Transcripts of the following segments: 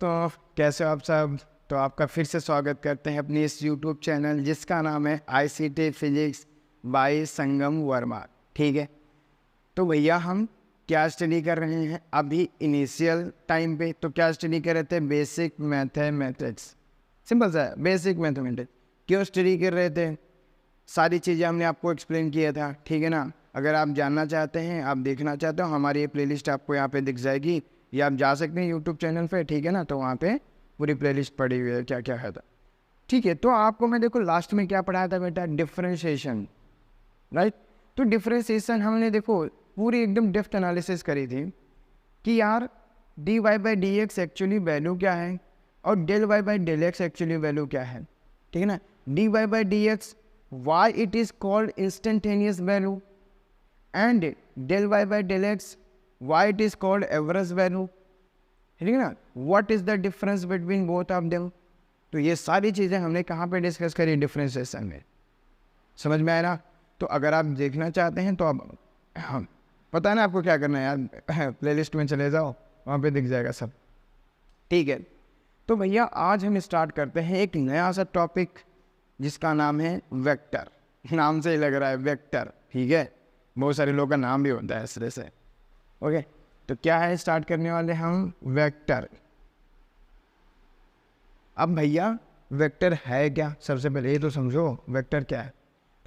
दोस्तों, कैसे हो आप सब। तो आपका फिर से स्वागत करते हैं अपनी इस यूट्यूब चैनल जिसका नाम है ICT फिजिक्स बाय संगम वर्मा। ठीक है, तो भैया हम क्या स्टडी कर रहे हैं अभी इनिशियल टाइम पे। तो क्या स्टडी कर रहे थे? Basic mathematics. सिंपल सा है, बेसिक मैथमेटिक्स। क्यों स्टडी कर रहे थे? सारी चीज़ें हमने आपको एक्सप्लेन किया था, ठीक है ना। अगर आप जानना चाहते हैं, आप देखना चाहते हो, हमारी ये प्लेलिस्ट आपको यहाँ पे दिख जाएगी, या आप जा सकते हैं यूट्यूब चैनल पे, ठीक है ना। तो वहाँ पे पूरी प्लेलिस्ट पड़ी हुई है, क्या क्या है था, ठीक है। तो आपको मैं देखो लास्ट में क्या पढ़ाया था बेटा? Differentiation, right. तो डिफरेंशिएशन हमने देखो पूरी एकदम डेप्थ एनालिसिस करी थी कि यार dy by D X actually value क्या है और del Y by del X actually value क्या है, ठीक है ना। dy by D X why it is called instantaneous value and del y by del x why it is called average value, ठीक है ना। what is the difference between both of them। तो ये सारी चीज़ें हमने कहाँ पे डिस्कस करी? डिफरेंशिएशन में। समझ में आया ना। तो अगर आप देखना चाहते हैं तो आप पता है ना आपको क्या करना है यार, प्लेलिस्ट में चले जाओ, वहाँ पे दिख जाएगा सब, ठीक है। तो भैया आज हम स्टार्ट करते हैं एक नया सा टॉपिक जिसका नाम है वेक्टर। नाम से ही लग रहा है वेक्टर, ठीक है। बहुत सारे लोगों का नाम भी होता है इस तरह से, ओके। तो क्या है, स्टार्ट करने वाले हम वेक्टर। अब भैया वेक्टर है क्या? सबसे पहले ये तो समझो वेक्टर क्या है।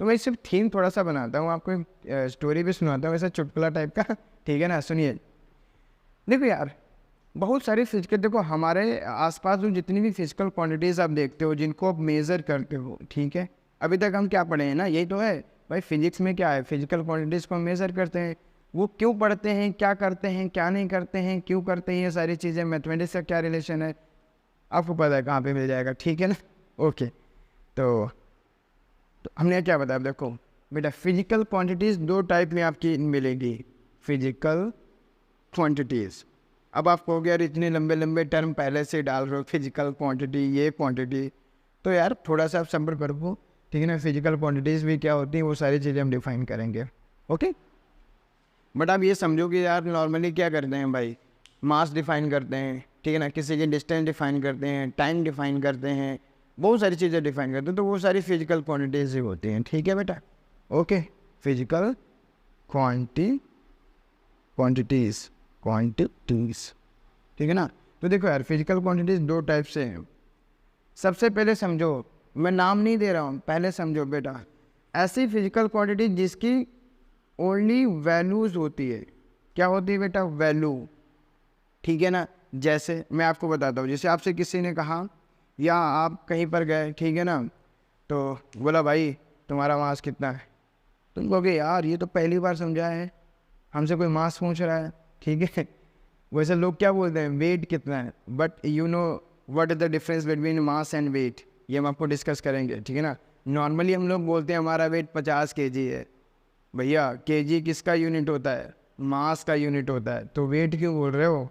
तो मैं सिर्फ थीम थोड़ा सा बनाता हूँ, आपको स्टोरी भी सुनाता हूँ वैसा चुटकुला टाइप का, ठीक है ना। सुनिए, देखो यार बहुत सारी फिजिकल, देखो हमारे आसपास जो जितनी भी फिजिकल क्वांटिटीज़ आप देखते हो जिनको आप मेज़र करते हो, ठीक है। अभी तक हम क्या पढ़े हैं ना, यही तो है भाई। फिजिक्स में क्या है? फिजिकल क्वांटिटीज़ को मेज़र करते हैं। वो क्यों पढ़ते हैं, क्या करते हैं, क्या नहीं करते हैं, क्यों करते हैं, ये सारी चीज़ें मैथमेटिक्स का क्या रिलेशन है आपको पता है, कहाँ पे मिल जाएगा, ठीक है ना। ओके, तो हमने क्या बताया? देखो बेटा, फिजिकल क्वांटिटीज़ दो टाइप में आपकी मिलेगी, फिजिकल क्वांटिटीज़। अब आप कहोगे यार इतने लंबे लंबे टर्म पहले से डाल रहे हो, फिजिकल क्वांटिटी, ये क्वांटिटी, तो यार थोड़ा सा आप सब्र करो, ठीक है ना। फिजिकल क्वांटिटीज़ भी क्या होती हैं वो सारी चीज़ें हम डिफाइन करेंगे, ओके। बट आप ये समझो कि यार नॉर्मली क्या करते हैं भाई, मास डिफाइन करते हैं, ठीक है ना। किसी की डिस्टेंस डिफाइन करते हैं, टाइम डिफाइन करते हैं, बहुत सारी चीज़ें डिफाइन करते हैं, तो वो सारी फिजिकल क्वांटिटीज़ ही होती हैं, ठीक है बेटा, ओके। फिजिकल क्वांटिटीज़, ठीक है ना। तो देखो यार फिजिकल क्वांटिटीज़ दो टाइप से हैं। सबसे पहले समझो, मैं नाम नहीं दे रहा हूँ, पहले समझो बेटा, ऐसी फिजिकल क्वांटिटी जिसकी ओनली वैल्यूज़ होती है। क्या होती है बेटा? वैल्यू, ठीक है ना। जैसे मैं आपको बताता हूँ, जैसे आपसे किसी ने कहा या आप कहीं पर गए, ठीक है ना, तो बोला भाई तुम्हारा मास कितना है। तुम कहोगे यार ये तो पहली बार समझा है, हमसे कोई मास पूछ रहा है, ठीक है। वैसे लोग क्या बोलते हैं, वेट कितना है। But you know what is the difference between mass and weight, ये हम आपको डिस्कस करेंगे, ठीक है ना। नॉर्मली हम लोग बोलते हैं हमारा वेट 50 kg है। भैया kg किसका यूनिट होता है? मास का यूनिट होता है। तो वेट क्यों बोल रहे हो,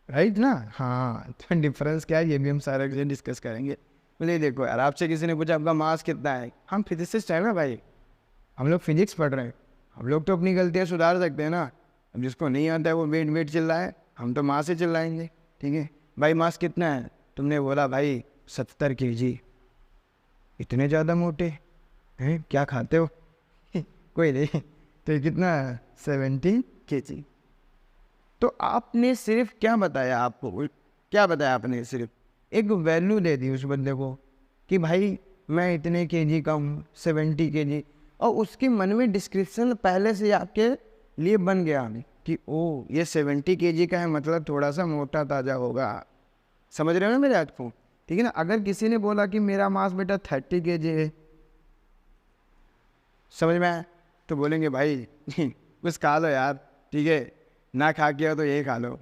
राइट ना। हाँ, तो डिफरेंस क्या है ये भी हम सारा कुछ डिस्कस करेंगे। बोले देखो यार, आपसे किसी ने पूछा आपका मास कितना है, हम फिजिसिस्ट हैं ना भाई, हम लोग फिजिक्स पढ़ रहे हैं, हम लोग तो अपनी गलतियाँ सुधार सकते हैं ना। अब जिसको नहीं आता है वो वेट चिल्ला है, हम तो मास से चिल्लाएंगे, ठीक है। भाई मास कितना है? तुमने बोला भाई 70 kg। इतने ज़्यादा मोटे हैं, क्या खाते हो? कोई नहीं, तो ये कितना है? 70 kg। तो आपने सिर्फ क्या बताया, आपको क्या बताया आपने? सिर्फ एक वैल्यू दे दी उस बंदे को कि भाई मैं इतने kg का हूँ, 70 kg, और उसके मन में डिस्क्रिप्शन पहले से आपके लिए बन गया कि ओ ये 70 kg का है, मतलब थोड़ा सा मोटा ताज़ा होगा। समझ रहे हो ना मेरे बात को, ठीक है ना। अगर किसी ने बोला कि मेरा मास बेटा 30 kg है, समझ में आया, तो बोलेंगे भाई कुछ खा लो यार, ठीक है, ना खा के हो तो यही खा लो।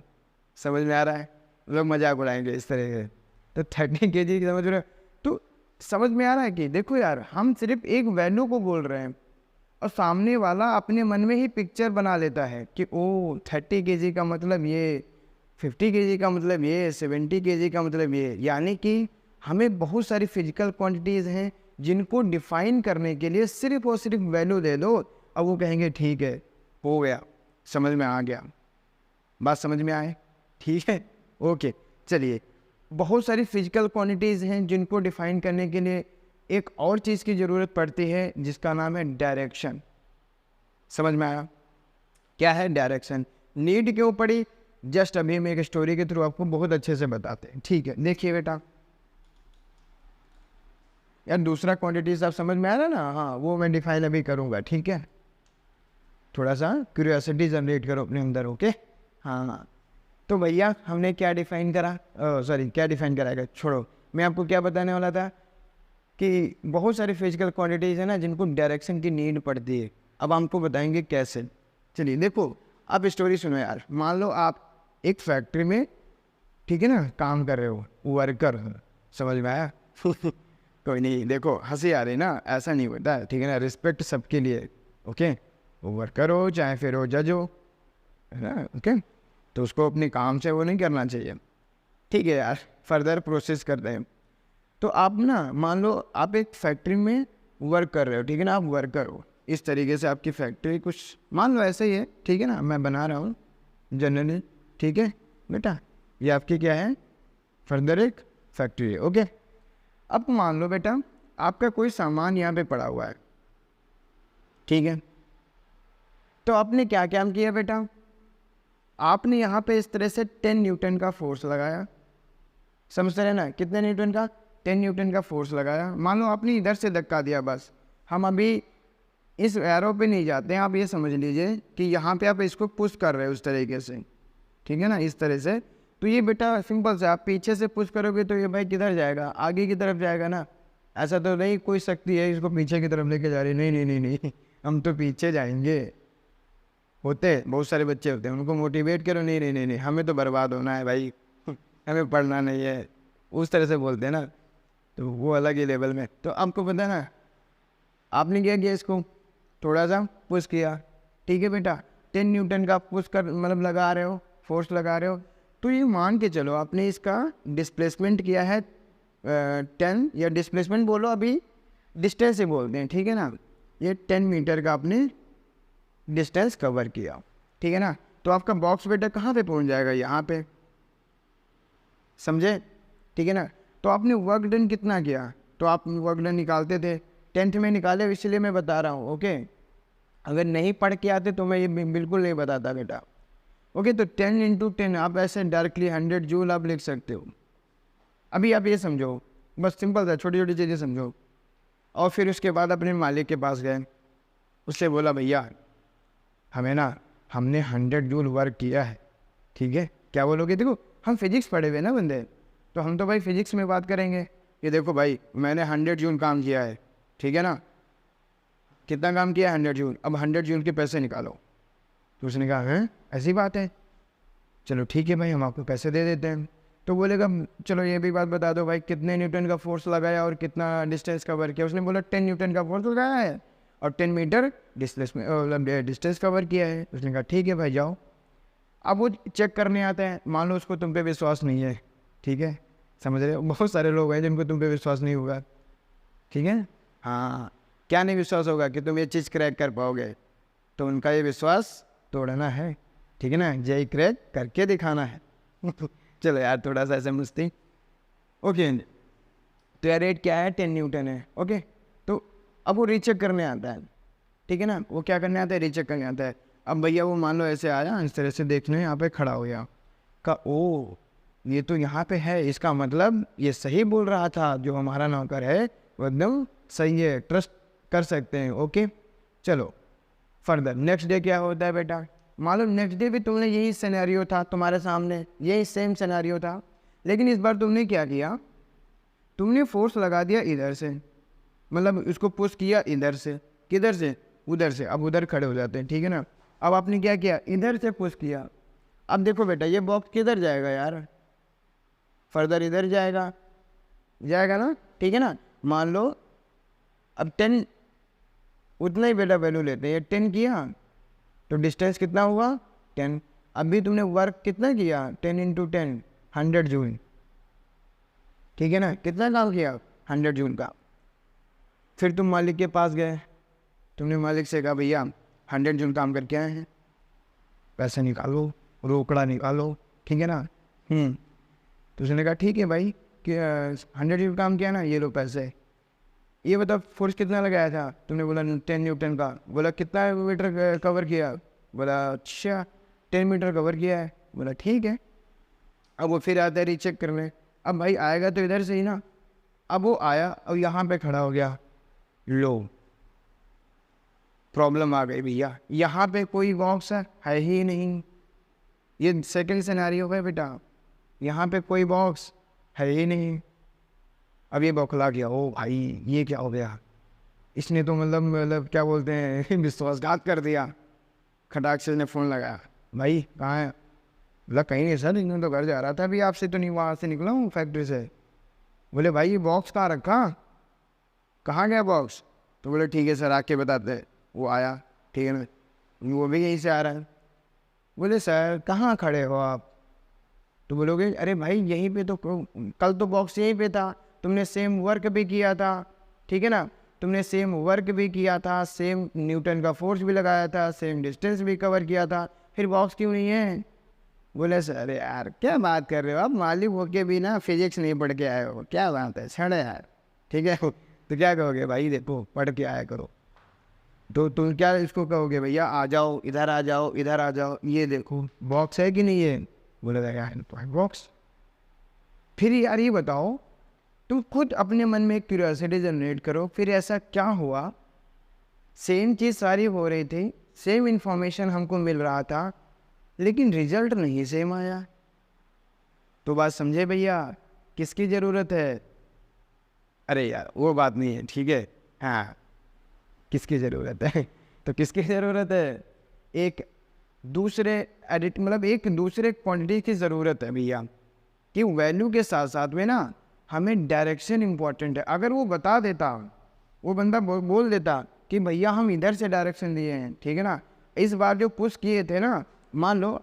समझ में आ रहा है, लोग मजाक उड़ाएंगे इस तरह के। तो 30 kg समझ रहे हो, तो समझ में आ रहा है कि देखो यार हम सिर्फ एक वैल्यू को बोल रहे हैं और सामने वाला अपने मन में ही पिक्चर बना लेता है कि ओ 30 kg का मतलब ये, 50 kg का मतलब ये, 70 kg का मतलब ये। यानी कि हमें बहुत सारी फिजिकल क्वांटिटीज़ हैं जिनको डिफाइन करने के लिए सिर्फ और सिर्फ वैल्यू दे दो, अब वो कहेंगे ठीक है, हो गया, समझ में आ गया। बात समझ में आए, ठीक है, ओके। चलिए, बहुत सारी फिजिकल क्वांटिटीज़ हैं जिनको डिफाइन करने के लिए एक और चीज़ की ज़रूरत पड़ती है जिसका नाम है डायरेक्शन। समझ में आया? क्या है डायरेक्शन? नीड क्यों पड़ी? जस्ट अभी हम एक स्टोरी के थ्रू आपको बहुत अच्छे से बताते हैं। ठीक है, देखिए बेटा, यार दूसरा क्वांटिटीज आप समझ में आ रहा ना, हाँ वो मैं डिफाइन अभी करूँगा। ठीक है, थोड़ा सा क्यूरियोसिटी जनरेट करो अपने अंदर। ओके, हाँ तो भैया हमने क्या डिफाइन करा, सॉरी क्या डिफाइन कराएगा, छोड़ो, मैं आपको क्या बताने वाला था कि बहुत सारी फिजिकल क्वांटिटीज़ है ना जिनको डायरेक्शन की नीड पड़ती है। अब हमको बताएंगे कैसे। चलिए देखो, आप स्टोरी सुनो यार। मान लो आप एक फैक्ट्री में, ठीक है ना, काम कर रहे हो, वर्कर हो। समझ में आया? कोई नहीं, देखो हंसी आ रही ना, ऐसा नहीं होता है, ठीक है ना, रिस्पेक्ट सबके लिए। ओके, वो वर्कर हो चाहे फिर वो जज हो, है ना, ओके, तो उसको अपने काम से वो नहीं करना चाहिए। ठीक है यार, फर्दर प्रोसेस करते हैं। तो आप ना मान लो आप एक फैक्ट्री में वर्क कर रहे हो, ठीक है ना, आप वर्कर हो, इस तरीके से आपकी फैक्ट्री कुछ मान लो ऐसे ही है, ठीक है ना, मैं बना रहा हूँ जनरली। ठीक है बेटा, ये आपकी क्या है, फर्दर एक फैक्ट्री है। ओके, अब मान लो बेटा आपका कोई सामान यहाँ पे पड़ा हुआ है, ठीक है, तो आपने क्या काम किया बेटा, आपने यहाँ पे इस तरह से 10 न्यूटन का फोर्स लगाया। समझते रहे ना, कितने न्यूटन का, 10 न्यूटन का फोर्स लगाया। मान लो आपने इधर से धक्का दिया, बस हम अभी इस एरो पे नहीं जाते हैं, आप ये समझ लीजिए कि यहाँ पे आप इसको पुश कर रहे हो उस तरीके से, ठीक है ना, इस तरह से। तो ये बेटा सिंपल से आप पीछे से पुश करोगे तो ये भाई किधर जाएगा, आगे की तरफ जाएगा ना। ऐसा तो नहीं कोई शक्ति है इसको पीछे की तरफ लेके जा रही, नहीं नहीं नहीं नहीं, हम तो पीछे जाएंगे। होते बहुत सारे बच्चे होते हैं, उनको मोटिवेट करो, नहीं नहीं नहीं नहीं, हमें तो बर्बाद होना है भाई, हमें पढ़ना नहीं है, उस तरह से बोलते हैं ना, तो वो अलग ही लेवल में। तो आपको पता है ना, आपने क्या किया, इसको थोड़ा सा पुश किया, ठीक है बेटा, 10 न्यूटन का पुश कर मतलब लगा रहे हो, फोर्स लगा रहे हो, तो ये मान के चलो आपने इसका डिस्प्लेसमेंट किया है 10, या डिस्प्लेसमेंट बोलो, अभी डिस्टेंस से बोलते हैं, ठीक है ना, ये 10 मीटर का आपने डिस्टेंस कवर किया, ठीक है ना। तो आपका बॉक्स बेटा कहाँ पे पहुँच जाएगा, यहाँ पे, समझे, ठीक है ना। तो आपने वर्क डन कितना किया, तो आप वर्क डन निकालते थे, 10th में निकाले, इसलिए मैं बता रहा हूँ। ओके, अगर नहीं पढ़ के आते तो मैं ये बिल्कुल नहीं बताता बेटा। ओके, तो 10 इंटू 10 आप ऐसे डायरेक्टली 100 जूल आप लिख सकते हो। अभी आप ये समझो, बस सिंपल था, छोटी छोटी चीज़ें समझो। और फिर उसके बाद अपने मालिक के पास गए, उससे बोला भैया हमें ना, हमने 100 जूल वर्क किया है, ठीक है। क्या बोलोगे, देखो हम फिजिक्स पढ़े हुए ना बंदे, तो हम तो भाई फिजिक्स में बात करेंगे। ये देखो भाई मैंने 100 जूल काम किया है, ठीक है ना, कितना काम किया है, 100 जूल, अब 100 जूल के पैसे निकालो। तो उसने कहा है ऐसी बात है, चलो ठीक है भाई हम आपको पैसे दे देते हैं। तो बोलेगा चलो ये भी बात बता दो भाई, कितने न्यूटन का फोर्स लगाया और कितना डिस्टेंस कवर किया। उसने बोला 10 न्यूटन का फोर्स लगाया है और 10 मीटर डिस्टेंस कवर किया है। उसने कहा ठीक है भाई जाओ। अब वो चेक करने आता है, मान लो उसको तुम पे विश्वास नहीं है, ठीक है, समझ रहे हो, बहुत सारे लोग हैं जिनको तुम पे विश्वास नहीं होगा, ठीक है, हाँ, क्या नहीं विश्वास होगा कि तुम ये चीज़ क्रैक कर पाओगे, तो उनका ये विश्वास तोड़ना है, ठीक है ना, जय क्रैक करके दिखाना है। चलो यार थोड़ा सा ऐसे मस्ती। ओके, तो यार रेट क्या है, 10 न्यूटन है। ओके, तो अब वो रीचेक करने आता है, ठीक है ना, वो क्या करने आता है, रीचेक करने आता है। अब भैया वो मान लो ऐसे आया, इस तरह से देखने यहाँ पे खड़ा हो गया, का ओ ये तो यहाँ पे है, इसका मतलब ये सही बोल रहा था, जो हमारा नौकर है वो एकदम सही है, ट्रस्ट कर सकते हैं। ओके, चलो फर्दर नेक्स्ट डे क्या होता है बेटा, मालूम नेक्स्ट डे भी तुमने यही सिनेरियो था तुम्हारे सामने, यही सेम सिनेरियो था, लेकिन इस बार तुमने क्या किया, तुमने फोर्स लगा दिया इधर से, मतलब उसको पुश किया इधर से, किधर से, उधर से। अब उधर खड़े हो जाते हैं, ठीक है ना। अब आपने क्या किया, इधर से पुश किया। अब देखो बेटा ये बॉक्स किधर जाएगा यार, फर्दर इधर जाएगा, जाएगा ना, ठीक है ना। मान लो अब 10 उतना ही बेटा वैल्यू लेते हैं, 10 किया तो डिस्टेंस कितना हुआ 10। अभी तुमने वर्क कितना किया, 10 इंटू 10 100 जूल, ठीक है ना, कितना काम किया 100 जूल का। फिर तुम मालिक के पास गए, तुमने मालिक से कहा भैया 100 जूल काम करके आए हैं, पैसे निकालो, रोकड़ा निकालो, ठीक है ना। तो उसने कहा ठीक है भाई कि 100 न्यूटन काम किया ना, ये लो पैसे। ये बता फोर्स कितना लगाया था? तुमने बोला 10 न्यूटन का। बोला कितना मीटर कवर किया? बोला अच्छा 10 मीटर कवर किया है। बोला ठीक है। अब वो फिर आता है रीचेक करने। अब भाई आएगा तो इधर से ही ना। अब वो आया और यहाँ पे खड़ा हो गया, लो प्रॉब्लम आ गई भैया, यहाँ पे कोई बॉक्स है ही नहीं। ये सेकंड सिनेरियो है बेटा, यहाँ पे कोई बॉक्स है ही नहीं। अब ये बौखला गया, ओ भाई ये क्या हो गया, इसने तो मतलब क्या बोलते हैं विश्वासघात कर दिया। खटाक से ने फ़ोन लगाया, भाई कहाँ है? बोला कहीं नहीं सर, इन्होंने तो घर जा रहा था अभी, आपसे तो नहीं, वहाँ से निकला हूँ फैक्ट्री से। बोले भाई ये बॉक्स कहाँ रखा, कहाँ गया बॉक्स? तो बोले ठीक है सर आके बताते। वो आया, ठीक है ना, वो भी यहीं से आ रहा है। बोले सर कहाँ खड़े हो आप? तो बोलोगे अरे भाई यहीं पे तो, कल तो बॉक्स यहीं पे था, तुमने सेम वर्क भी किया था, ठीक है ना, तुमने सेम वर्क भी किया था, सेम न्यूटन का फोर्स भी लगाया था, सेम डिस्टेंस भी कवर किया था, फिर बॉक्स क्यों नहीं है? बोले सर यार क्या बात कर रहे हो आप, मालिक होके भी ना फिजिक्स नहीं पढ़ के आए हो, क्या बात है छड़ यार, ठीक है। तो क्या कहोगे भाई, देखो पढ़ के आया करो। तो तुम क्या इसको कहोगे, भैया आ जाओ इधर, आ जाओ इधर, आ जाओ, ये देखो बॉक्स है कि नहीं है? बोले यार तो है बॉक्स। फिर यार ये बताओ, तुम खुद अपने मन में एक क्यूरियोसिटी जनरेट करो, फिर ऐसा क्या हुआ, सेम चीज़ सारी हो रही थी, सेम इंफॉर्मेशन हमको मिल रहा था, लेकिन रिजल्ट नहीं सेम आया। तो बात समझे भैया, किसकी ज़रूरत है? अरे यार वो बात नहीं है, ठीक है, हाँ किसकी ज़रूरत है? तो किसकी ज़रूरत है? एक दूसरे एडिट मतलब एक दूसरे क्वांटिटी की ज़रूरत है भैया, कि वैल्यू के साथ साथ में ना हमें डायरेक्शन इम्पॉर्टेंट है। अगर वो बता देता, वो बंदा बोल देता कि भैया हम इधर से डायरेक्शन दिए हैं, ठीक है ना, इस बार जो पुश किए थे ना, मान लो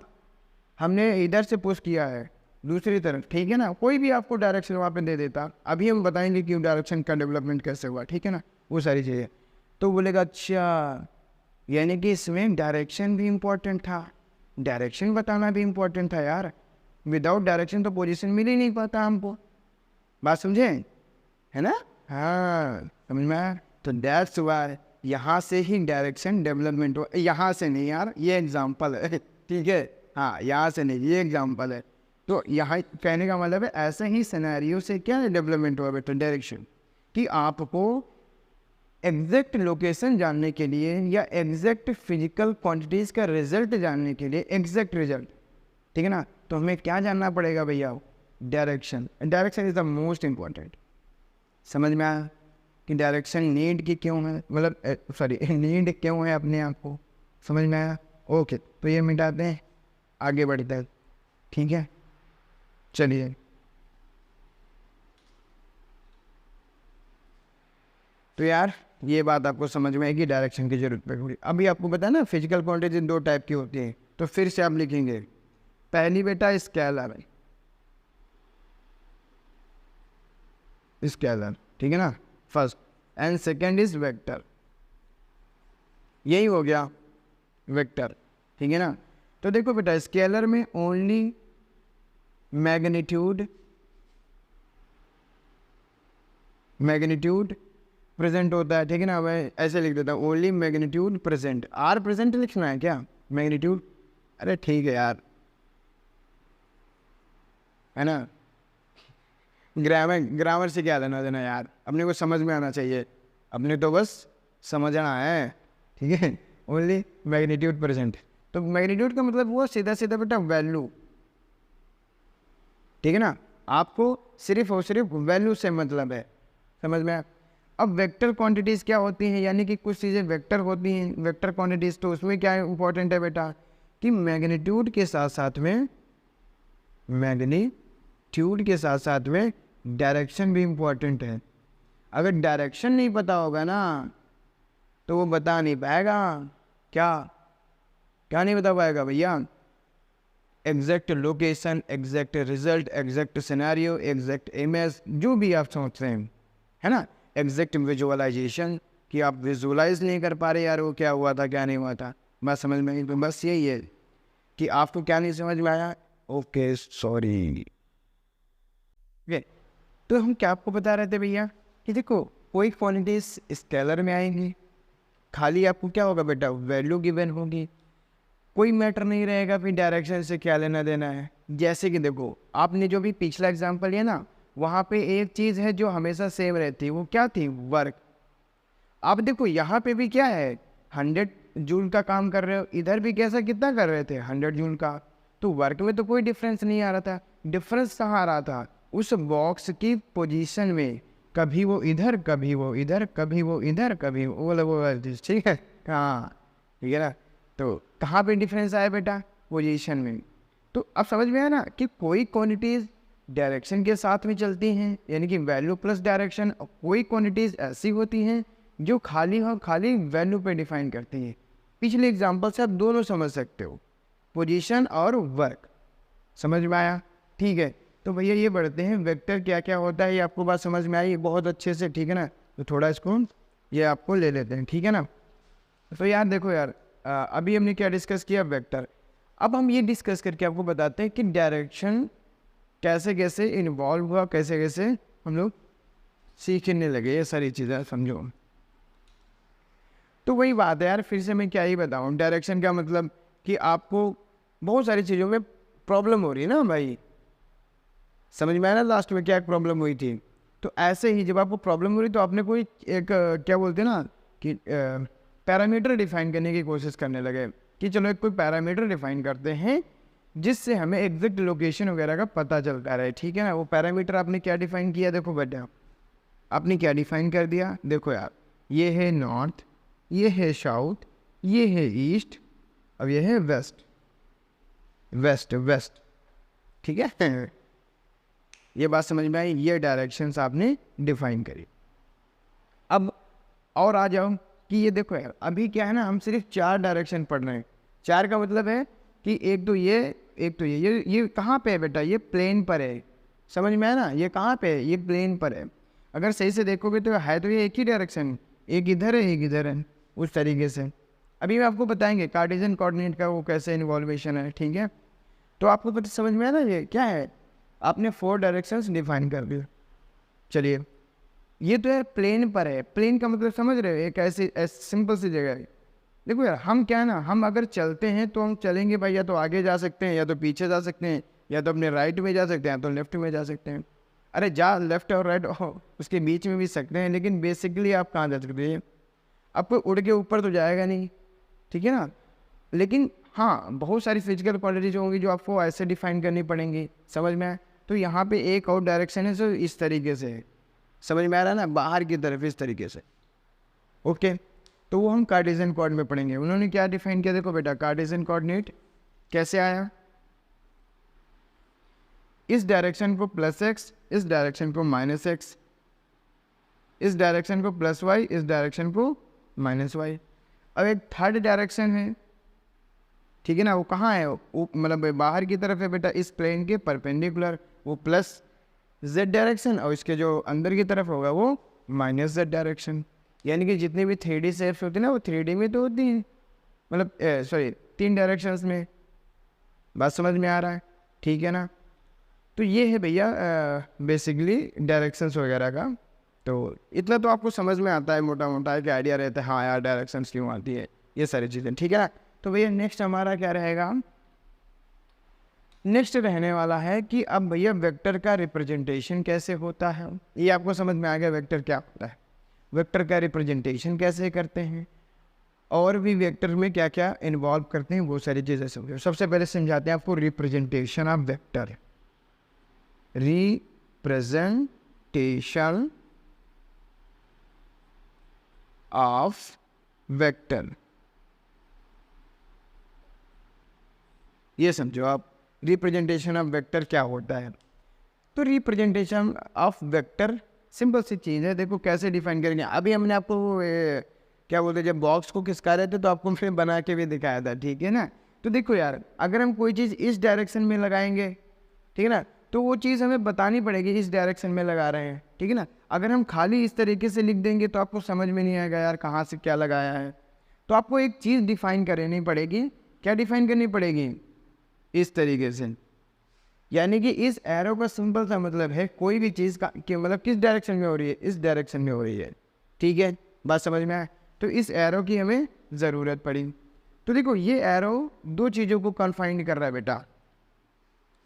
हमने इधर से पुश किया है दूसरी तरफ, ठीक है ना, कोई भी आपको डायरेक्शन वहाँ पे दे देता, अभी हम बताएंगे कि डायरेक्शन का डेवलपमेंट कैसे हुआ, ठीक है ना, वो सारी चीज़ें। तो बोलेगा अच्छा यानी कि इसमें डायरेक्शन भी इम्पोर्टेंट था, डायरेक्शन बताना भी इम्पोर्टेंट था यार, विदाउट डायरेक्शन तो पोजीशन मिल ही नहीं पाता हमको। बात समझे, है ना? हाँ समझ में आया। तो दैट्स वाई यहाँ से ही डायरेक्शन डेवलपमेंट हो, यहाँ से नहीं यार, ये एग्जांपल है, ठीक है, हाँ यहाँ से नहीं, ये एग्जांपल है। तो यहाँ कहने का मतलब है ऐसे ही सिनेरियो से क्या डेवलपमेंट हुआ बेटा, डायरेक्शन, कि आपको एग्जैक्ट लोकेशन जानने के लिए या एग्जैक्ट फिजिकल क्वांटिटीज़ का रिजल्ट जानने के लिए, एग्जैक्ट रिजल्ट, ठीक है ना, तो हमें क्या जानना पड़ेगा भैया, direction. Direction is the most important. समझ में आया कि डायरेक्शन नीड की क्यों है, मतलब सॉरी नीड क्यों है अपने आप को, समझ में आया? ओके, तो ये मिटाते हैं, आगे बढ़ते हैं, ठीक है, चलिए। तो यार ये बात आपको समझ में आएगी, डायरेक्शन की जरूरत पड़ेगी। अभी आपको पता है ना फिजिकल क्वांटिटी दो टाइप की होती है, तो फिर से आप लिखेंगे, पहली बेटा स्केलर, स्केलर, ठीक है ना, first, and second is vector, यही हो गया वेक्टर, ठीक है ना। तो देखो बेटा स्केलर में ओनली मैग्नीट्यूड प्रेजेंट होता है, ठीक है ना, मैं ऐसे लिख देता हूँ, only magnitude present, are present लिखना है क्या, मैग्नीट्यूड, अरे ठीक है यार, है ना, ग्रामर से क्या लेना देना यार, अपने को समझ में आना चाहिए, अपने तो बस समझना है, ठीक है, ओनली मैग्नीट्यूड प्रेजेंट। तो मैग्नीट्यूड का मतलब वो सीधा सीधा बेटा वैल्यू, ठीक है ना, आपको सिर्फ और सिर्फ वैल्यू से मतलब है, समझ में। अब वेक्टर क्वांटिटीज़ क्या होती हैं, यानी कि कुछ चीज़ें वेक्टर होती हैं, वेक्टर क्वांटिटीज़, तो उसमें क्या इंपॉर्टेंट है बेटा, कि मैग्नीट्यूड के साथ साथ में डायरेक्शन भी इम्पोर्टेंट है। अगर डायरेक्शन नहीं पता होगा ना तो वो बता नहीं पाएगा, क्या नहीं बता पाएगा भैया, exact location, exact result, exact scenario, exact image, जो भी आप सोच रहे हैं, है ना, एग्जैक्ट विजुअलाइजेशन, कि आप विजुअलाइज नहीं कर पा रहे यार वो क्या हुआ था क्या नहीं हुआ था, बस समझ में, तो बस यही है कि आपको क्या नहीं समझ में आया, ओके सॉरी। ओके, तो हम क्या आपको बता रहे थे भैया कि देखो कोई क्वांटिटीज स्केलर में आएंगी, खाली आपको क्या होगा बेटा, वैल्यू गिवन होगी, कोई मैटर नहीं रहेगा फिर डायरेक्शन से क्या लेना देना है। जैसे कि देखो आपने जो भी पिछला एग्जांपल लिया ना, वहाँ पे एक चीज़ है जो हमेशा सेम रहती है, वो क्या थी, वर्क। अब देखो यहाँ पे भी क्या है, 100 जूल का काम कर रहे हो, इधर भी कैसा कितना कर रहे थे, 100 जूल का। तो वर्क में तो कोई डिफरेंस नहीं आ रहा था। डिफरेंस कहाँ आ रहा था, उस बॉक्स की पोजीशन में, कभी वो इधर कभी वो इधर, कभी वो इधर कभी वो, ठीक है, हाँ ठीक है ना। तो कहाँ पे डिफरेंस आया बेटा, पोजीशन में। तो अब समझ में आया ना कि कोई क्वांटिटीज डायरेक्शन के साथ में चलती हैं, यानी कि वैल्यू प्लस डायरेक्शन। कोई क्वांटिटीज ऐसी होती हैं जो खाली और खाली वैल्यू पे डिफाइन करती हैं। पिछले एग्जांपल से आप दोनों समझ सकते हो, पोजीशन और वर्क। समझ में आया, ठीक है। तो भैया ये बढ़ते हैं, वेक्टर क्या क्या होता है ये आपको बात समझ में आई बहुत अच्छे से, ठीक है ना। तो थोड़ा इसको ये आपको ले लेते हैं, ठीक है ना। तो यार देखो यार, अभी हमने क्या डिस्कस किया, वेक्टर। अब हम ये डिस्कस करके आपको बताते हैं कि डायरेक्शन कैसे कैसे इन्वॉल्व हुआ, कैसे कैसे हम लोग सीखने लगे ये सारी चीज़ें, समझो। तो वही बात है यार, फिर से मैं क्या ही बताऊँ, डायरेक्शन का मतलब कि आपको बहुत सारी चीज़ों में प्रॉब्लम हो रही है ना भाई। समझ में आया ना लास्ट में क्या प्रॉब्लम हुई थी। तो ऐसे ही जब आपको प्रॉब्लम हो रही तो आपने कोई एक क्या बोलते हैं ना कि पैरामीटर डिफाइन करने की कोशिश करने लगे कि चलो एक कोई पैरामीटर डिफाइन करते हैं जिससे हमें एग्जैक्ट लोकेशन वगैरह का पता चलता रहे, ठीक है ना। वो पैरामीटर आपने क्या डिफाइन किया, देखो बेटा आपने क्या डिफाइन कर दिया, देखो यार, ये है नॉर्थ, ये है साउथ, ये है ईस्ट, अब ये है वेस्ट, वेस्ट वेस्ट, ठीक है। ये बात समझ में आई, ये डायरेक्शंस आपने डिफाइन करी। अब और आ जाओ कि ये देखो यार, अभी क्या है ना, हम सिर्फ 4 डायरेक्शन पढ़ रहे हैं। 4 का मतलब है कि एक तो ये, एक तो ये कहाँ पे है बेटा, ये प्लेन पर है। समझ में आया ना, ये कहाँ पे है, ये प्लेन पर है। अगर सही से देखोगे तो है तो ये एक ही डायरेक्शन, एक इधर है एक इधर है, उस तरीके से। अभी मैं आपको बताएंगे कार्टेशियन कोऑर्डिनेट का वो कैसे इन्वॉल्वेशन है, ठीक है। तो आपको पता समझ में आया ना, ये क्या है, आपने 4 डायरेक्शंस डिफाइन कर दिए। चलिए, ये तो यार प्लेन पर है, प्लेन का मतलब समझ रहे हो, एक ऐसी सिंपल सी जगह है। देखो यार, हम क्या है ना, हम अगर चलते हैं तो हम चलेंगे भाई, या तो आगे जा सकते हैं, या तो पीछे जा सकते हैं, या तो अपने राइट में जा सकते हैं, या तो लेफ्ट में जा सकते हैं। अरे जा लेफ्ट और राइट उसके बीच में भी सकते हैं, लेकिन बेसिकली आप कहाँ जा सकते हैं, आपको उड़ के ऊपर तो जाएगा नहीं, ठीक है ना। लेकिन हाँ, बहुत सारी फिजिकल क्वालिटीज होंगी जो आपको ऐसे डिफाइन करनी पड़ेंगी, समझ में आए। तो यहाँ पे एक और डायरेक्शन है, सो इस तरीके से है, समझ में आ रहा है ना, बाहर की तरफ इस तरीके से। ओके, तो वो हम कार्टेशियन कोऑर्डिनेट में पढ़ेंगे। उन्होंने क्या डिफाइन किया, देखो बेटा कार्टेशियन कोऑर्डिनेट कैसे आया, इस डायरेक्शन को +x, इस डायरेक्शन को -x, इस डायरेक्शन को +y, इस डायरेक्शन को -y। अब एक थर्ड डायरेक्शन है, ठीक है ना, वो कहाँ है, वो मतलब बाहर की तरफ है बेटा, इस प्लेन के परपेंडिकुलर, वो +z डायरेक्शन, और इसके जो अंदर की तरफ होगा वो -z डायरेक्शन। यानी कि जितनी भी 3D शेप्स होती है ना, वो 3D में तो होती हैं, मतलब सॉरी 3 डायरेक्शंस में। बात समझ में आ रहा है, ठीक है ना। तो ये है भैया बेसिकली डायरेक्शंस वगैरह का। तो इतना तो आपको समझ में आता है, मोटा मोटा एक आइडिया रहता है, हाँ यार डायरेक्शंस क्यों आती है, ये सारी चीज़ें, ठीक है ना। तो भैया नेक्स्ट हमारा क्या रहेगा, नेक्स्ट रहने वाला है कि अब भैया वेक्टर का रिप्रेजेंटेशन कैसे होता है। ये आपको समझ में आ गया वेक्टर क्या होता है, वेक्टर का रिप्रेजेंटेशन कैसे करते हैं, और भी वेक्टर में क्या क्या इन्वॉल्व करते हैं, वो सारी चीज़ें समझो। सबसे पहले समझाते हैं आपको representation of vector. Representation of vector, ये समझो आप, रिप्रेजेंटेशन ऑफ वेक्टर क्या होता है। तो रिप्रेजेंटेशन ऑफ वेक्टर सिंपल सी चीज़ है, देखो कैसे डिफाइन करेंगे। अभी हमने आपको क्या बोलते हैं, जब बॉक्स को खिसका रहे थे तो आपको फिर बना के भी दिखाया था, ठीक है ना। तो देखो यार, अगर हम कोई चीज़ इस डायरेक्शन में लगाएंगे, ठीक है ना, तो वो चीज़ हमें बतानी पड़ेगी इस डायरेक्शन में लगा रहे हैं, ठीक है ना। अगर हम खाली इस तरीके से लिख देंगे तो आपको समझ में नहीं आएगा यार कहाँ से क्या लगाया है। तो आपको एक चीज़ डिफाइन करनी पड़ेगी, क्या डिफाइन करनी पड़ेगी, इस तरीके से, यानी कि इस एरो का सिंपल सा मतलब है कोई भी चीज़ का कि मतलब किस डायरेक्शन में हो रही है, इस डायरेक्शन में हो रही है। ठीक है, बात समझ में आए? तो इस एरो की हमें ज़रूरत पड़ी। तो देखो ये एरो दो चीज़ों को कन्फाइन कर रहा है बेटा।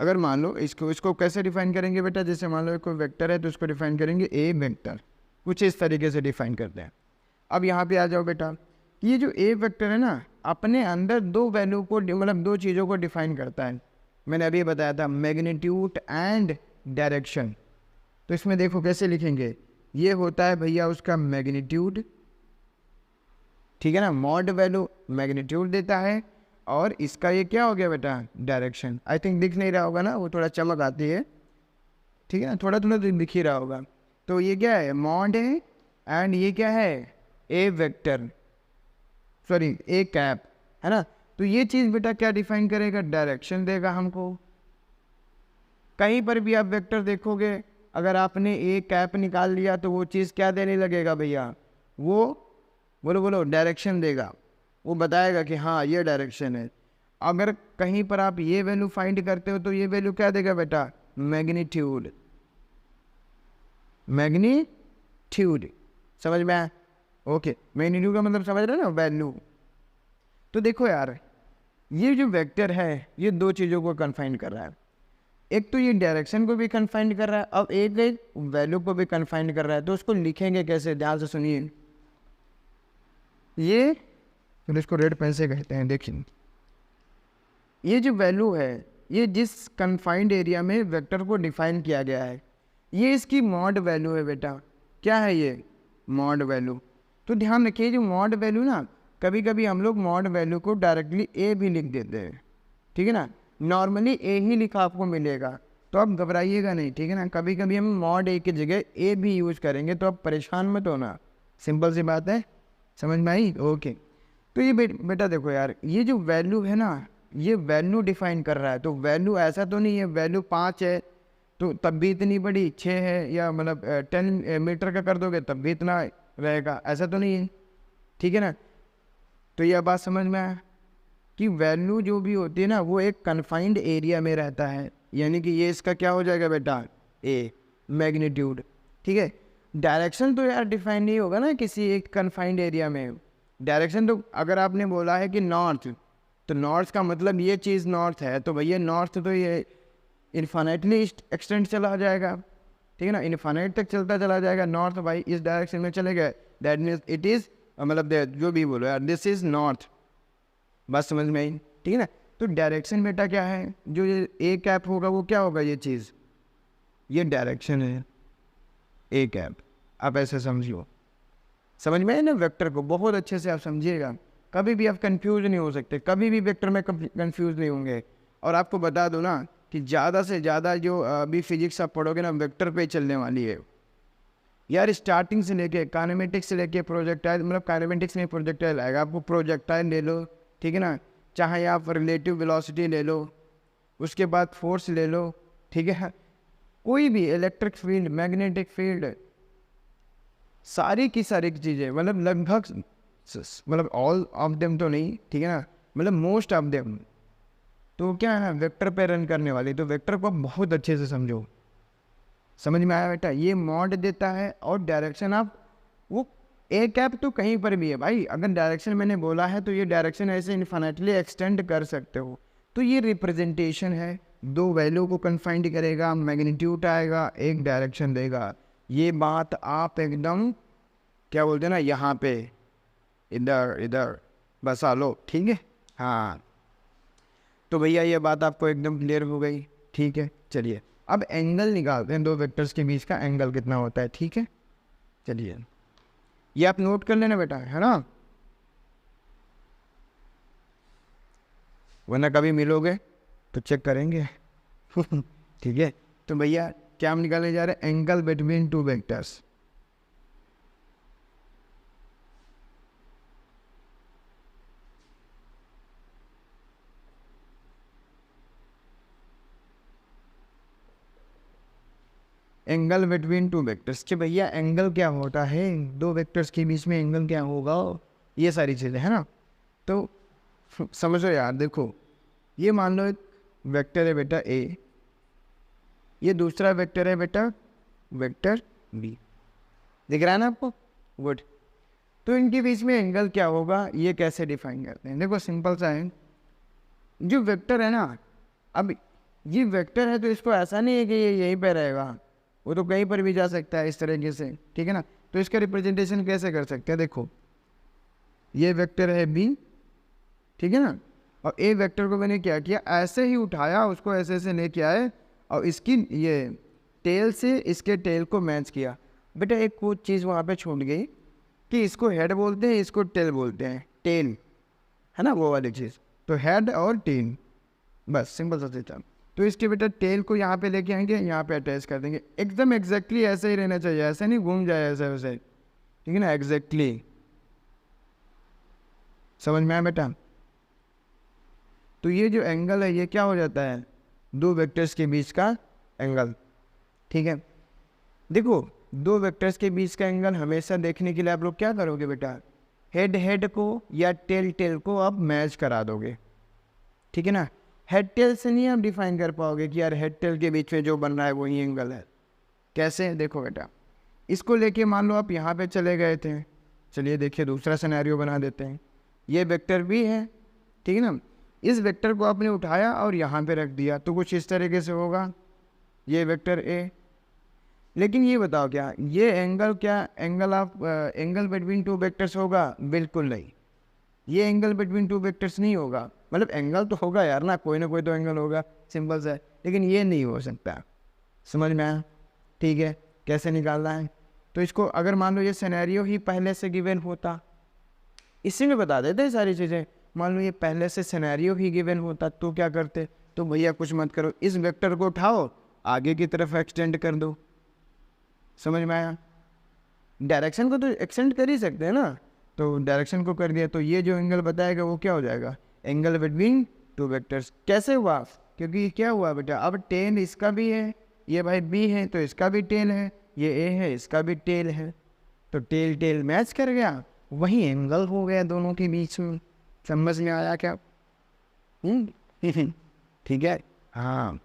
अगर मान लो इसको कैसे डिफाइन करेंगे बेटा, जैसे मान लो कोई वेक्टर है तो उसको डिफाइन करेंगे ए वेक्टर, कुछ इस तरीके से डिफाइन करते हैं। अब यहाँ पे आ जाओ बेटा, ये जो ए वेक्टर है ना, अपने अंदर दो वैल्यू को मतलब दो चीज़ों को डिफाइन करता है। मैंने अभी बताया था मैग्नीट्यूड एंड डायरेक्शन। तो इसमें देखो कैसे लिखेंगे, ये होता है भैया उसका मैग्नीट्यूड, ठीक है ना, मॉड वैल्यू मैग्नीट्यूड देता है, और इसका ये क्या हो गया बेटा, डायरेक्शन। आई थिंक दिख नहीं रहा होगा ना, वो थोड़ा चमक आती है, ठीक है ना, थोड़ा थोड़ा तो दिख ही रहा होगा। तो ये क्या है, मॉड है, एंड ये क्या है, ए वेक्टर, सॉरी ए कैप, है ना। तो ये चीज़ बेटा क्या डिफाइन करेगा, डायरेक्शन देगा हमको। कहीं पर भी आप वेक्टर देखोगे, अगर आपने ए कैप निकाल लिया तो वो चीज़ क्या देने लगेगा भैया, वो बोलो बोलो डायरेक्शन देगा, वो बताएगा कि हाँ ये डायरेक्शन है। अगर कहीं पर आप ये वैल्यू फाइंड करते हो तो ये वैल्यू क्या देगा बेटा, मैग्नीट्यूड, मैग्नीट्यूड, समझ में आया? ओके, मैग्नीट्यूड का मतलब समझ रहे हो ना, वैल्यू। तो देखो यार, ये जो वेक्टर है ये दो चीज़ों को कन्फाइन कर रहा है। एक तो ये डायरेक्शन को भी कन्फाइन कर रहा है, अब एक वैल्यू को भी कन्फाइन कर रहा है। तो उसको लिखेंगे कैसे, ध्यान से सुनिए। ये फिर इसको रेड पेन से कहते हैं। देखिए ये जो वैल्यू है, ये जिस कन्फाइंड एरिया में वेक्टर को डिफाइन किया गया है, ये इसकी मॉड वैल्यू है बेटा। क्या है ये, मॉड वैल्यू। तो ध्यान रखिए जो मॉड वैल्यू ना, कभी कभी हम लोग मॉड वैल्यू को डायरेक्टली ए भी लिख देते हैं, ठीक है ना। नॉर्मली ए ही लिखा आपको मिलेगा, तो आप घबराइएगा नहीं, ठीक है ना। कभी कभी हम मॉड ए की जगह ए भी यूज़ करेंगे, तो आप परेशान मत होना, सिंपल सी बात है, समझ में आई? ओके। तो ये बेटा देखो यार, ये जो वैल्यू है ना, ये वैल्यू डिफाइन कर रहा है। तो वैल्यू ऐसा तो नहीं है वैल्यू 5 है तो तब भी इतनी बड़ी, 6 है या मतलब 10 मीटर का कर दोगे तब भी इतना रहेगा, ऐसा तो नहीं है, ठीक है ना। तो यह बात समझ में आया कि वैल्यू जो भी होती है ना, वो एक कन्फाइंड एरिया में रहता है। यानी कि ये इसका क्या हो जाएगा बेटा, ए मैग्नीट्यूड, ठीक है। डायरेक्शन तो यार डिफाइन नहीं होगा ना किसी एक कन्फाइंड एरिया में। डायरेक्शन तो अगर आपने बोला है कि नॉर्थ, तो नॉर्थ का मतलब ये चीज़ नॉर्थ है, तो भैया नॉर्थ तो ये इन्फानेटली एक्सटेंड चला जाएगा, ठीक है ना, इन्फानेट तक चलता चला जाएगा। नॉर्थ भाई इस डायरेक्शन में चले गए, दैट मीन्स इट इज़ मतलब जो भी बोलो यार, दिस इज़ नॉर्थ, बात समझ में आई, ठीक है ना। तो डायरेक्शन बेटा क्या है, जो ये ए कैप होगा वो क्या होगा, ये चीज़, ये डायरेक्शन है ए कैप। आप ऐसे समझियो, समझ में आए ना, वेक्टर को बहुत अच्छे से आप समझिएगा, कभी भी आप कंफ्यूज नहीं हो सकते, कभी भी वेक्टर में कंफ्यूज नहीं होंगे। और आपको बता दो ना कि ज़्यादा से ज़्यादा जो अभी फिजिक्स आप पढ़ोगे ना, वेक्टर पे चलने वाली है यार। स्टार्टिंग से लेके काइनेमेटिक्स से लेके प्रोजेक्टाइल, मतलब काइनेमेटिक्स में प्रोजेक्टाइल आएगा, आपको प्रोजेक्टाइल ले लो, ठीक है ना, चाहे आप रिलेटिव वेलोसिटी ले लो, उसके बाद फोर्स ले लो, ठीक है, कोई भी इलेक्ट्रिक फील्ड, मैग्नेटिक फील्ड, सारी की सारी चीज़ें, मतलब लगभग, मतलब ऑल ऑफ देम तो नहीं, ठीक है ना, मतलब मोस्ट ऑफ देम तो क्या है, वेक्टर पे रन करने वाली। तो वेक्टर को बहुत अच्छे से समझो, समझ में आया बेटा। ये मॉड देता है और डायरेक्शन आप वो ए कैप तो कहीं पर भी है भाई। अगर डायरेक्शन मैंने बोला है तो ये डायरेक्शन ऐसे इन्फिनिटली एक्सटेंड कर सकते हो। तो ये रिप्रेजेंटेशन है, दो वैल्यू को कन्फाइंड करेगा, मैग्नीट्यूड आएगा, एक डायरेक्शन देगा। ये बात आप एकदम क्या बोलते हैं ना, यहाँ पे इधर इधर बसा लो, ठीक है। हाँ तो भैया ये बात आपको एकदम क्लियर हो गई, ठीक है। चलिए अब एंगल निकालते हैं, दो वेक्टर्स के बीच का एंगल कितना होता है, ठीक है। चलिए ये आप नोट कर लेना बेटा, है ना, वरना कभी मिलोगे तो चेक करेंगे ठीक है। तो भैया क्या हम निकालने जा रहे हैं, angle between two vectors. Angle between two vectors कि भैया एंगल क्या होता है, दो वेक्टर्स के बीच में एंगल क्या होगा, ये सारी चीज़ें है ना। तो समझो यार, देखो ये मान लो एक वेक्टर है बेटा ए, ये दूसरा वेक्टर है बेटा, वेक्टर बी। दिख रहा है ना आपको? गुड। तो इनके बीच में एंगल क्या होगा, ये कैसे डिफाइन करते हैं? देखो सिंपल सा है, जो वेक्टर है ना, अब ये वेक्टर है तो इसको ऐसा नहीं है कि ये यहीं पे रहेगा, वो तो कहीं पर भी जा सकता है इस तरीके से, ठीक है ना। तो इसका रिप्रेजेंटेशन कैसे कर सकते हैं? देखो ये वेक्टर है बी, ठीक है ना, और ए वेक्टर को मैंने क्या किया, ऐसे ही उठाया, उसको ऐसे ऐसे लेके आए और इसकी ये टेल से इसके टेल को मैच किया। बेटा एक कुछ चीज़ वहाँ पे छूट गई कि इसको हेड बोलते हैं, इसको टेल बोलते हैं, टेल है ना वो वाली चीज़। तो हेड और टेल, बस सिंपल सा सिस्टम। तो इसके बेटा टेल को यहाँ पे लेके आएंगे, यहाँ पे अटैच कर देंगे, एकदम एग्जैक्टली ऐसे ही रहना चाहिए, ऐसे नहीं घूम जाए ऐसे वैसे, ठीक है ना, एग्जैक्टली। समझ में आया बेटा? तो ये जो एंगल है ये क्या हो जाता है, दो वेक्टर्स के बीच का एंगल, ठीक है। देखो दो वेक्टर्स के बीच का एंगल हमेशा देखने के लिए आप लोग क्या करोगे बेटा, हेड हेड को या टेल टेल को आप मैच करा दोगे, ठीक है ना। हेड टेल से नहीं आप डिफाइन कर पाओगे कि यार हेड टेल के बीच में जो बन रहा है वही एंगल है। कैसे? देखो बेटा, इसको लेके मान लो आप यहाँ पे चले गए थे, चलिए देखिए दूसरा सिनेरियो बना देते हैं। ये वेक्टर भी है, ठीक है ना, इस वेक्टर को आपने उठाया और यहाँ पे रख दिया, तो कुछ इस तरीके से होगा, ये वेक्टर ए। लेकिन ये बताओ क्या ये एंगल, क्या angle of angle between two vectors होगा? बिल्कुल नहीं, ये एंगल बिटवीन टू वेक्टर्स नहीं होगा। मतलब एंगल तो होगा यार ना कोई तो एंगल होगा, सिंपल सा है, लेकिन ये नहीं हो सकता। समझ में आया? ठीक है, कैसे निकालना है? तो इसको अगर मान लो ये सिनेरियो ही पहले से गिवन होता, इसी में बता देते सारी चीज़ें। मान लो ये पहले से सिनेरियो ही गिवन होता तो क्या करते? तो भैया कुछ मत करो, इस वेक्टर को उठाओ, आगे की तरफ एक्सटेंड कर दो। समझ में आया? डायरेक्शन को तो एक्सटेंड कर ही सकते हैं ना, तो डायरेक्शन को कर दिया, तो ये जो एंगल बताएगा वो क्या हो जाएगा, एंगल बिटवीन टू वेक्टर्स। कैसे हुआ? क्योंकि क्या हुआ बेटा, अब टेल इसका भी है, ये भाई बी है तो इसका भी टेल है, ये ए है इसका भी टेल है, तो टेल टेल मैच कर गया, वही एंगल हो गया दोनों के बीच में। समझ में आया क्या? ठीक है, हाँ।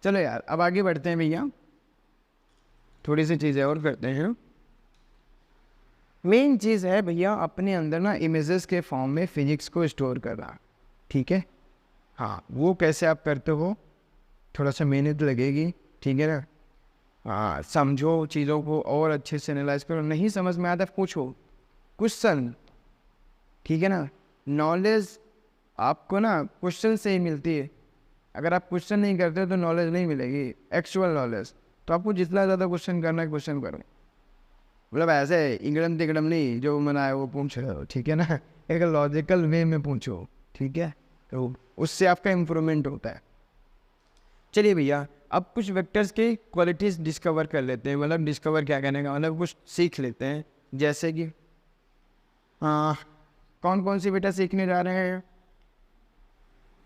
चलो यार अब आगे बढ़ते हैं भैया, थोड़ी सी चीज़ें और करते हैं। मेन चीज़ है भैया अपने अंदर ना इमेजेस के फॉर्म में फिजिक्स को स्टोर करना, ठीक है। हाँ, वो कैसे आप करते हो, थोड़ा सा मेहनत लगेगी, ठीक है ना। हाँ, समझो चीज़ों को और अच्छे से एनालाइज करो, नहीं समझ में आता पूछो क्वेश्चन, ठीक है ना। नॉलेज आपको ना क्वेश्चन से ही मिलती है, अगर आप क्वेश्चन नहीं करते तो नॉलेज नहीं मिलेगी, एक्चुअल नॉलेज। तो आपको जितना ज़्यादा क्वेश्चन करना है क्वेश्चन करो, मतलब ऐसे इगड़म तिगड़म नहीं जो मना है वो पूछ रहे हो, ठीक है ना, एक लॉजिकल वे में पूछो, ठीक है, तो उससे आपका इम्प्रूवमेंट होता है। चलिए भैया अब कुछ वेक्टर्स की क्वालिटीज़ डिस्कवर कर लेते हैं, मतलब डिस्कवर क्या कहने का मतलब कुछ सीख लेते हैं। जैसे कि कौन कौन सी बेटा सीखने जा रहे हैं,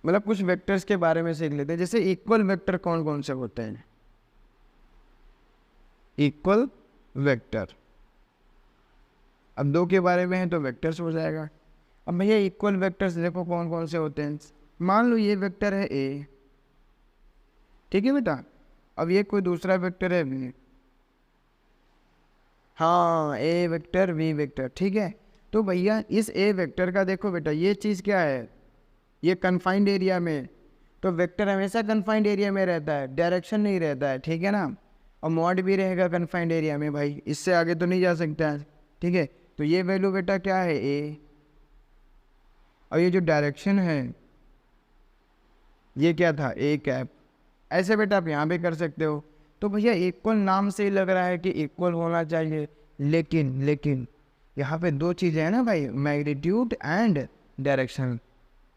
मतलब कुछ वेक्टर्स के बारे में सीख लेते हैं। जैसे इक्वल वेक्टर कौन कौन से होते हैं, इक्वल वेक्टर, अब दो के बारे में है तो वेक्टर्स हो जाएगा। अब भैया इक्वल वेक्टर्स देखो कौन कौन से होते हैं। मान लो ये वेक्टर है ए, ठीक है बेटा, अब ये कोई दूसरा वेक्टर है बी, हाँ ए वेक्टर बी वेक्टर, ठीक है। तो भैया इस ए वेक्टर का देखो बेटा ये चीज़ क्या है, ये कन्फाइंड एरिया में, तो वेक्टर हमेशा कन्फाइंड एरिया में रहता है, डायरेक्शन नहीं रहता है, ठीक है ना। और मॉड भी रहेगा कन्फाइंड एरिया में भाई, इससे आगे तो नहीं जा सकता है, ठीक है। तो ये वैल्यू बेटा क्या है ए, और ये जो डायरेक्शन है ये क्या था ए कैप। ऐसे बेटा आप यहाँ पे कर सकते हो। तो भैया इक्वल नाम से ही लग रहा है कि इक्वल होना चाहिए, लेकिन यहाँ पे दो चीज़ें हैं ना भाई, मैग्नीट्यूड एंड डायरेक्शन,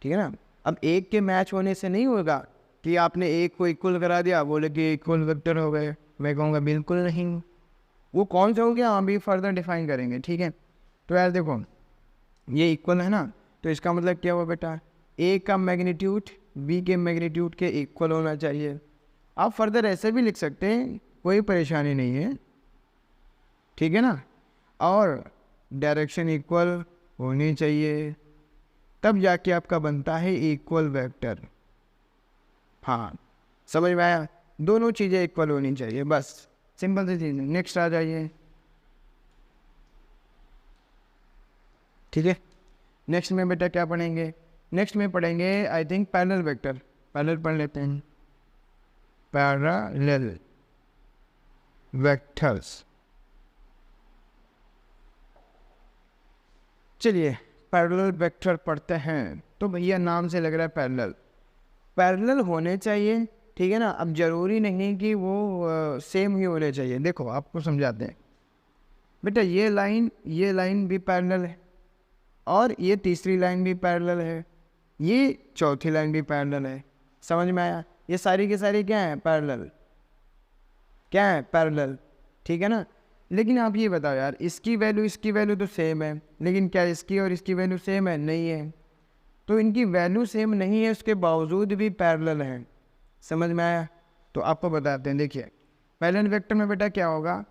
ठीक है ना। अब एक के मैच होने से नहीं होगा कि आपने एक को इक्वल करा दिया बोले कि इक्वल वेक्टर हो गए, मैं कहूँगा बिल्कुल नहीं। वो कौन से हो गया हम भी फर्दर डिफाइन करेंगे, ठीक है। तो यार देखो ये इक्वल है ना, तो इसका मतलब क्या हुआ बेटा, ए का मैग्नीट्यूड बी के मैग्नीट्यूड के इक्वल होना चाहिए। आप फर्दर ऐसे भी लिख सकते हैं, कोई परेशानी नहीं है, ठीक है ना। और डायरेक्शन इक्वल होनी चाहिए, तब जाके आपका बनता है इक्वल वेक्टर। हाँ समझ में आया। दोनों चीज़ें इक्वल होनी चाहिए, बस सिंपल सी चीज़ है। नेक्स्ट आ जाइए, ठीक है। नेक्स्ट में बेटा क्या पढ़ेंगे? नेक्स्ट में पढ़ेंगे I think parallel vector. Parallel पढ़ लेते हैं, पैरेलल वेक्टर्स। चलिए पैरेलल वेक्टर पढ़ते हैं। तो भैया नाम से लग रहा है पैरेलल, पैरेलल होने चाहिए, ठीक है ना। अब जरूरी नहीं कि वो सेम ही होने चाहिए। देखो आपको समझाते हैं बेटा, ये लाइन भी पैरेलल है, और ये तीसरी लाइन भी पैरेलल है, ये चौथी लाइन भी पैरेलल है। समझ में आया? ये सारी की सारी क्या है? पैरेलल। क्या है? पैरेलल, ठीक है ना। लेकिन आप ये बताओ यार, इसकी वैल्यू तो सेम है, लेकिन क्या इसकी और इसकी वैल्यू सेम है? नहीं है। तो इनकी वैल्यू सेम नहीं है, उसके बावजूद भी पैरेलल है। समझ में आया? तो आपको बताते हैं, देखिए पैरेलल वेक्टर में बेटा क्या होगा,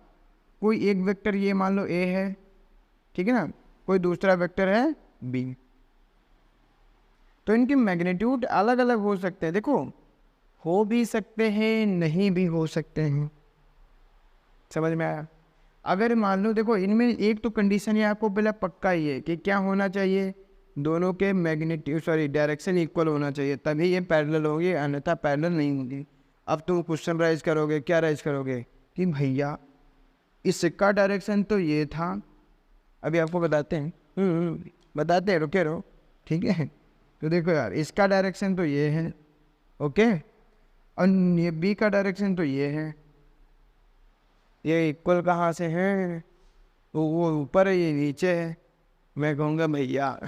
कोई एक वेक्टर ये मान लो ए है, ठीक है ना, कोई दूसरा वेक्टर है बी, तो इनके मैग्नीट्यूड अलग अलग हो सकते हैं। देखो हो भी सकते हैं, नहीं भी हो सकते हैं। समझ में आया? अगर मान लो देखो इनमें एक तो कंडीशन ये आपको पहले पक्का ही है कि क्या होना चाहिए, दोनों के मैग्नीट्यूड डायरेक्शन इक्वल होना चाहिए, तभी ये पैरेलल होगी, अन्यथा पैरेलल नहीं होगी। अब तुम क्वेश्चन राइज करोगे, क्या राइज करोगे कि भैया इसका डायरेक्शन तो ये था, अभी आपको बताते हैं, बताते हैं, रुके रहो, ठीक है। तो देखो यार इसका डायरेक्शन तो ये है, ओके, और ये बी का डायरेक्शन तो ये है, ये इक्वल कहाँ से है? वो ऊपर है, ये नीचे है। मैं कहूँगा भैया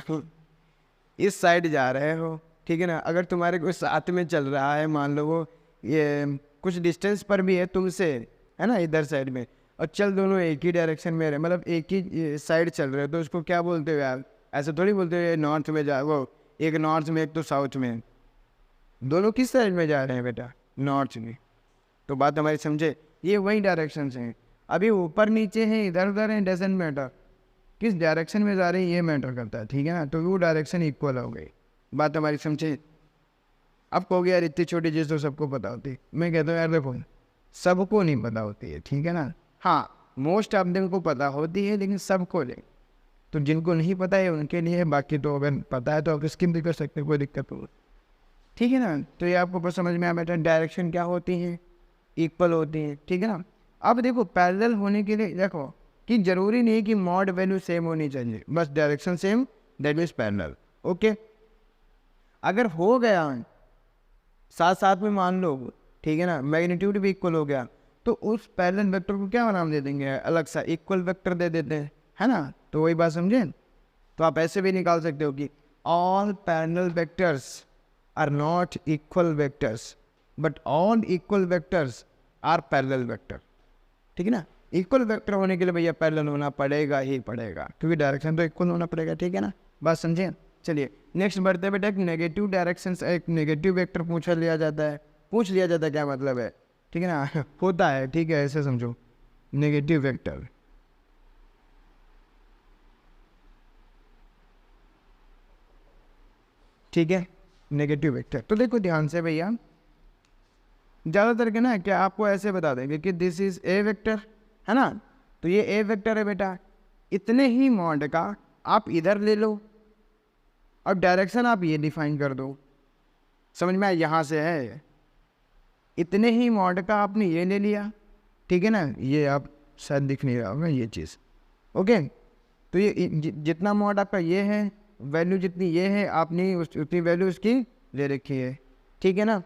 इस साइड जा रहे हो, ठीक है ना। अगर तुम्हारे कोई साथ में चल रहा है, मान लो वो ये कुछ डिस्टेंस पर भी है तुमसे, है ना, इधर साइड में, और चल दोनों एक ही डायरेक्शन में रहे, मतलब एक ही साइड चल रहे हो, तो उसको क्या बोलते हो यार? ऐसे थोड़ी बोलते हो ये नॉर्थ में जा, वो एक नॉर्थ में एक तो साउथ में, दोनों किस साइड में जा रहे हैं बेटा? नॉर्थ में। तो बात हमारी समझे, ये वही डायरेक्शन हैं। अभी ऊपर नीचे हैं, इधर उधर हैं, डजेंट मैटर, किस डायरेक्शन में जा रहे हैं ये मैटर करता है, ठीक है ना। तो वो डायरेक्शन इक्वल हो गई, बात हमारी समझे। अब कहोगे यार इतनी छोटी चीज़ तो सबको पता होती, मैं कहता हूँ यार देखो सबको नहीं पता होती है, ठीक है ना। हाँ मोस्ट ऑफ देम को पता होती है, लेकिन सबको नहीं। तो जिनको नहीं पता है उनके लिए, बाकी तो अगर पता है तो आप स्किप भी कर सकते हैं, कोई दिक्कत नहीं, ठीक है ना। तो ये आपको बस समझ में आया बेटा, डायरेक्शन क्या होती है? इक्वल होती है, ठीक है ना। अब देखो पैरेलल होने के लिए देखो कि जरूरी नहीं कि मॉड वैल्यू सेम होनी चाहिए, बस direction same, that means parallel, okay. अगर हो गया साथ साथ में मान लो, ठीक है ना, मैग्नीट्यूड भी इक्वल हो गया, तो उस पैरेलल वेक्टर को क्या नाम दे देंगे? अलग सा इक्वल वेक्टर दे देते हैं, है ना। तो वही बात समझे। तो आप ऐसे भी निकाल सकते हो कि all parallel vectors are not equal vectors, but all equal vectors are parallel vector, ठीक है ना। इक्वल वेक्टर होने के लिए भैया पैरेलल होना पड़ेगा ही पड़ेगा, क्योंकि डायरेक्शन तो इक्वल होना पड़ेगा, ठीक है ना। बात समझे। चलिए नेक्स्ट बढ़ते बेटा, एक नेगेटिव डायरेक्शन, एक नेगेटिव वेक्टर पूछ लिया जाता है, क्या मतलब है, ठीक है ना होता है, ठीक है, ऐसे समझो नेगेटिव वेक्टर। ठीक है, नेगेटिव वेक्टर। तो देखो ध्यान से भैया, ज़्यादातर के ना क्या आपको ऐसे बता देंगे कि दिस इज ए वेक्टर, है ना। तो ये ए वेक्टर है बेटा, इतने ही मॉड का आप इधर ले लो और डायरेक्शन आप ये डिफाइन कर दो। समझ में आया? यहाँ से है, इतने ही मॉड का आपने ये ले लिया, ठीक है ना। ये आप शायद दिख नहीं रहा होगा ये चीज़, ओके। तो ये जितना मॉड आपका ये है, वैल्यू जितनी ये है, आपने उतनी वैल्यू उसकी ले रखी है, ठीक है ना।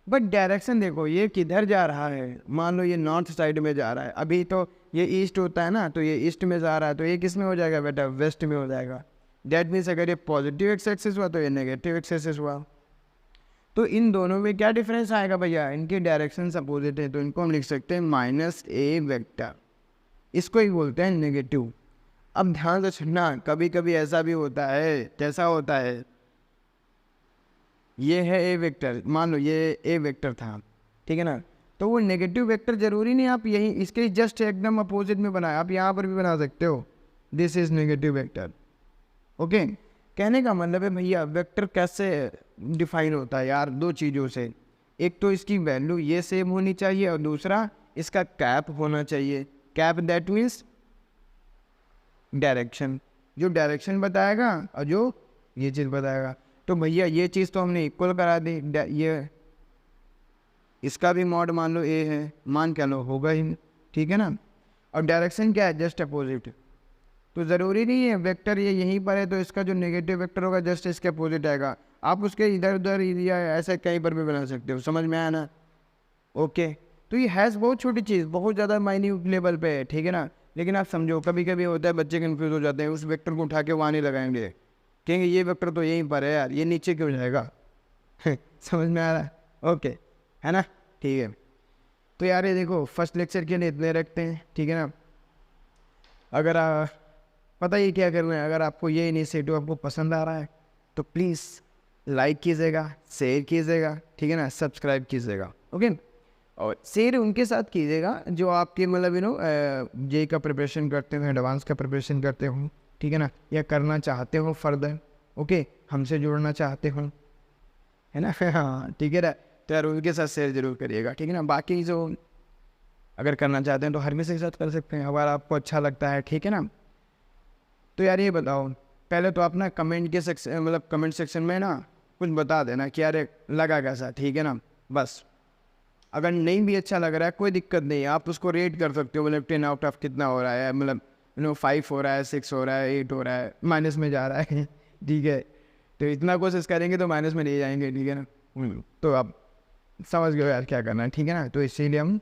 बट डायरेक्शन देखो ये किधर जा रहा है, मान लो ये नॉर्थ साइड में जा रहा है, अभी तो ये ईस्ट होता है ना, तो ये ईस्ट में जा रहा है, तो ये किस में हो जाएगा बेटा? वेस्ट में हो जाएगा। दैट मीन्स अगर ये पॉजिटिव एक्स एक्सिस हुआ तो ये नेगेटिव एक्स एक्सिस हुआ। तो इन दोनों में क्या डिफरेंस आएगा भैया? इनके डायरेक्शन अपोजिट है, तो इनको हम लिख सकते हैं माइनस ए वेक्टर, इसको ही बोलते हैं नेगेटिव। अब ध्यान से सुनना, कभी कभी ऐसा भी होता है, कैसा होता है, ये है ए वेक्टर, मान लो ये ए वेक्टर था, ठीक है ना। तो वो नेगेटिव वेक्टर जरूरी नहीं आप यही इसके जस्ट एकदम अपोजिट में बनाए, आप यहाँ पर भी बना सकते हो, this is negative vector, okay. कहने का मतलब है भैया वेक्टर कैसे डिफाइन होता है यार? दो चीज़ों से, एक तो इसकी वैल्यू ये सेम होनी चाहिए और दूसरा इसका कैप होना चाहिए। कैप दैट मीन्स डायरेक्शन, जो डायरेक्शन बताएगा और जो ये चीज़ बताएगा। तो भैया ये चीज़ तो हमने इक्वल करा दी, ये इसका भी मॉड मान लो ए है, मान क्या लो होगा ही, ठीक है ना। और डायरेक्शन क्या है, जस्ट अपोजिट। तो ज़रूरी नहीं है वेक्टर ये यहीं पर है तो इसका जो नेगेटिव वेक्टर होगा जस्ट इसके अपोजिट आएगा, आप उसके इधर उधर या ऐसे कहीं पर भी बना सकते हो, समझ में आया ना। ओके, तो ये हैज़ बहुत छोटी चीज़, बहुत ज़्यादा माइन्यूट लेवल पे है, ठीक है ना। लेकिन आप समझो कभी कभी होता है बच्चे कन्फ्यूज हो जाते हैं, उस वेक्टर को उठा के वहाँ नहीं लगाएंगे, कहेंगे ये वेक्टर तो यहीं पर है यार, ये नीचे क्यों जाएगा समझ में आ रहा है, ओके है ना, ठीक है। तो यार ये देखो फर्स्ट लेक्चर के लिए इतने रखते हैं, ठीक है ना। अगर पता ही क्या करना है, अगर आपको ये इनिशिएटिव आपको पसंद आ रहा है तो प्लीज़ लाइक कीजिएगा, शेयर कीजिएगा, ठीक है ना, सब्सक्राइब कीजिएगा, ओके। और शेयर उनके साथ कीजिएगा जो आपके मतलब जे का प्रिपरेशन करते हो, एडवांस का प्रिपरेशन करते हो, ठीक है ना, या करना चाहते हो फर्दर, ओके, हमसे जुड़ना चाहते हो, है ना हाँ ठीक है ना। तो यार उनके साथ शेयर जरूर करिएगा, ठीक है ना। बाकी जो अगर करना चाहते हैं तो हर किसी के साथ कर सकते हैं अगर आपको अच्छा लगता है, ठीक है ना। तो यार ये बताओ, पहले तो आप ना कमेंट के सेक्शन मतलब कमेंट सेक्शन में ना कुछ बता देना कि यार लगा कैसा, ठीक है ना। बस अगर नहीं भी अच्छा लग रहा है कोई दिक्कत नहीं है, आप उसको रेट कर सकते हो, मतलब 10 आउट ऑफ कितना हो रहा है, मतलब 5 हो रहा है, 6 हो रहा है, 8 हो रहा है, माइनस में जा रहा है ठीक है। तो इतना कोशिश करेंगे तो माइनस में नहीं जाएंगे, ठीक है ना। तो आप समझ गए यार क्या करना है, ठीक है ना। तो इसीलिए हम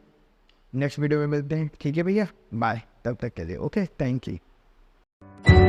नेक्स्ट वीडियो में मिलते हैं, ठीक है भैया, बाय, तब तक के लिए ओके, थैंक यू।